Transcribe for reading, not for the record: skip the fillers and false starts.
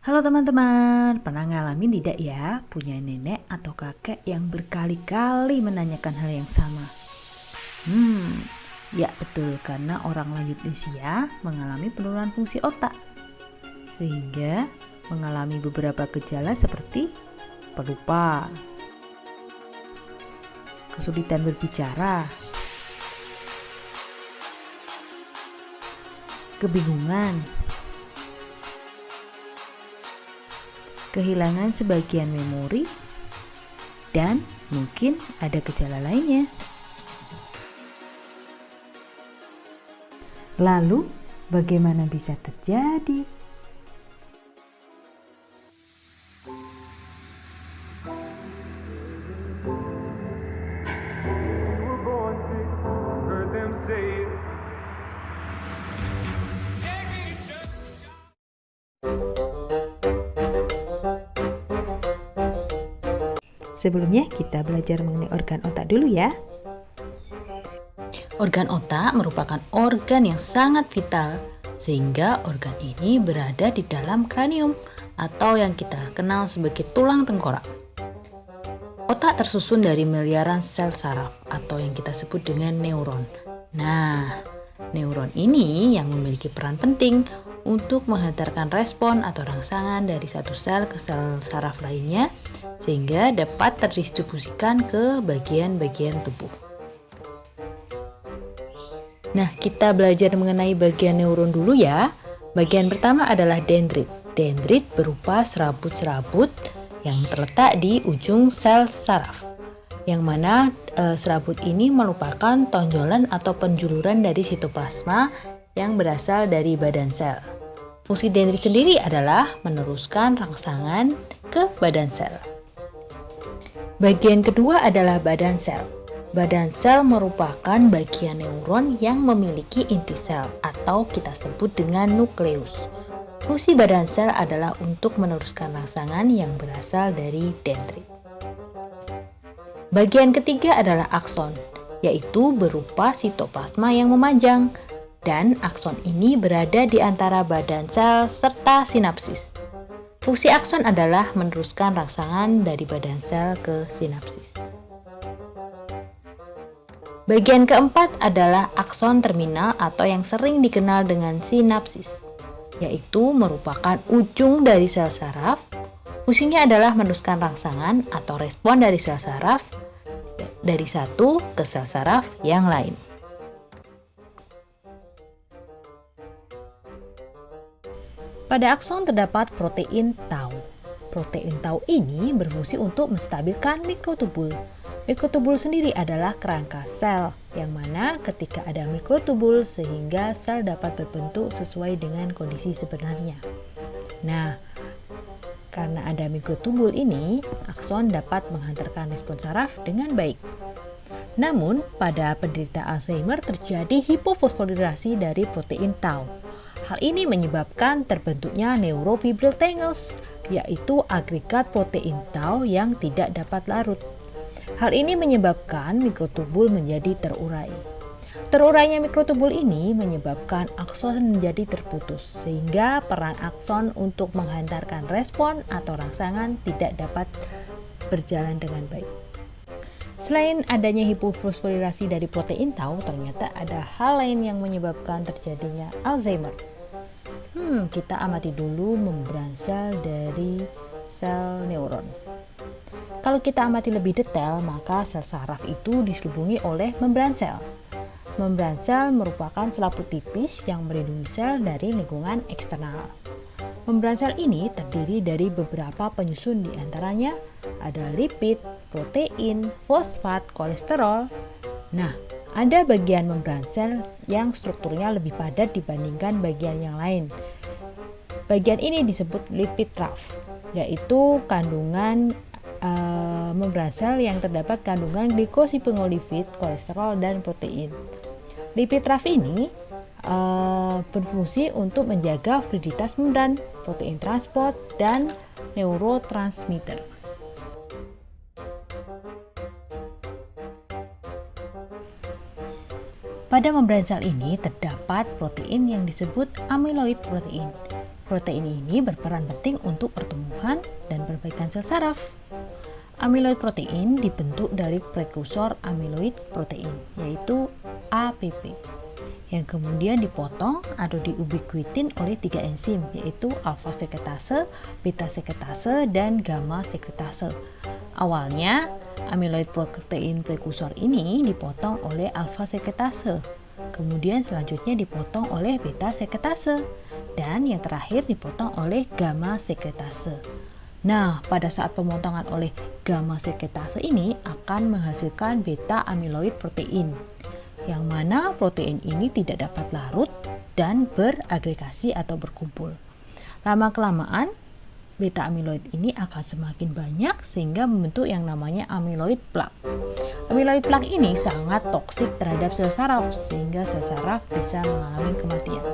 Halo teman-teman, pernah ngalamin tidak ya punya nenek atau kakek yang berkali-kali menanyakan hal yang sama? Ya betul, karena orang lanjut usia mengalami penurunan fungsi otak, sehingga mengalami beberapa gejala seperti pelupa, kesulitan berbicara, kebingungan, kehilangan sebagian memori, dan mungkin ada gejala lainnya. Lalu, bagaimana bisa terjadi? Sebelumnya kita belajar mengenai organ otak dulu ya. Organ otak merupakan organ yang sangat vital, sehingga organ ini berada di dalam kranium atau yang kita kenal sebagai tulang tengkorak. Otak tersusun dari miliaran sel saraf atau yang kita sebut dengan neuron. Nah, neuron ini yang memiliki peran penting untuk menghantarkan respon atau rangsangan dari satu sel ke sel saraf lainnya sehingga dapat terdistribusikan ke bagian-bagian tubuh. Nah, kita belajar mengenai bagian neuron dulu ya. Bagian pertama adalah dendrit. Dendrit berupa serabut-serabut yang terletak di ujung sel saraf. Yang mana serabut ini merupakan tonjolan atau penjuluran dari sitoplasma yang berasal dari badan sel. Fungsi dendrit sendiri adalah meneruskan rangsangan ke badan sel. Bagian kedua adalah badan sel. Badan sel merupakan bagian neuron yang memiliki inti sel atau kita sebut dengan nukleus. Fungsi badan sel adalah untuk meneruskan rangsangan yang berasal dari dendrit. Bagian ketiga adalah akson, yaitu berupa sitoplasma yang memanjang, dan akson ini berada di antara badan sel serta sinapsis. Fungsi akson adalah meneruskan rangsangan dari badan sel ke sinapsis. Bagian keempat adalah akson terminal atau yang sering dikenal dengan sinapsis, yaitu merupakan ujung dari sel saraf. Fungsinya adalah meneruskan rangsangan atau respon dari sel saraf dari satu ke sel saraf yang lain. Pada akson terdapat protein tau. Protein tau ini berfungsi untuk menstabilkan mikrotubul. Mikrotubul sendiri adalah kerangka sel, yang mana ketika ada mikrotubul sehingga sel dapat berbentuk sesuai dengan kondisi sebenarnya. Nah, karena ada mikrotubul ini, akson dapat menghantarkan respon saraf dengan baik. Namun, pada penderita Alzheimer terjadi hipofosforilasi dari protein tau. Hal ini menyebabkan terbentuknya neurofibril tangles, yaitu agregat protein tau yang tidak dapat larut. Hal ini menyebabkan mikrotubul menjadi terurai. Terurainya mikrotubul ini menyebabkan akson menjadi terputus, sehingga peran akson untuk menghantarkan respon atau rangsangan tidak dapat berjalan dengan baik. Selain adanya hipofosforilasi dari protein tau, ternyata ada hal lain yang menyebabkan terjadinya Alzheimer. Kita amati dulu membran sel dari sel neuron. Kalau kita amati lebih detail, maka sel saraf itu diselubungi oleh membran sel. Membran sel merupakan selaput tipis yang melindungi sel dari lingkungan eksternal. Membran sel ini terdiri dari beberapa penyusun, di antaranya ada lipid, protein, fosfat, kolesterol. Nah, ada bagian membran sel yang strukturnya lebih padat dibandingkan bagian yang lain. Bagian ini disebut lipid trough, yaitu kandungan membran sel yang terdapat kandungan glikosipengolifid, kolesterol, dan protein. Lipid trough ini berfungsi untuk menjaga fluiditas membran, protein transport, dan neurotransmitter. Pada membran sel ini terdapat protein yang disebut amyloid protein. Protein ini berperan penting untuk pertumbuhan dan perbaikan sel saraf. Amiloid protein dibentuk dari prekursor amiloid protein, yaitu APP, yang kemudian dipotong atau diubiquitin oleh 3 enzim, yaitu alfa sekretase, beta sekretase, dan gamma sekretase. Awalnya, amiloid protein prekursor ini dipotong oleh alfa sekretase, kemudian selanjutnya dipotong oleh beta sekretase, dan yang terakhir dipotong oleh gamma sekretase. Nah, pada saat pemotongan oleh gamma sekretase ini akan menghasilkan beta amiloid protein, yang mana protein ini tidak dapat larut dan beragregasi atau berkumpul. Lama-kelamaan, beta amiloid ini akan semakin banyak sehingga membentuk yang namanya amiloid plaque. Amiloid plaque ini sangat toksik terhadap sel saraf sehingga sel saraf bisa mengalami kematian.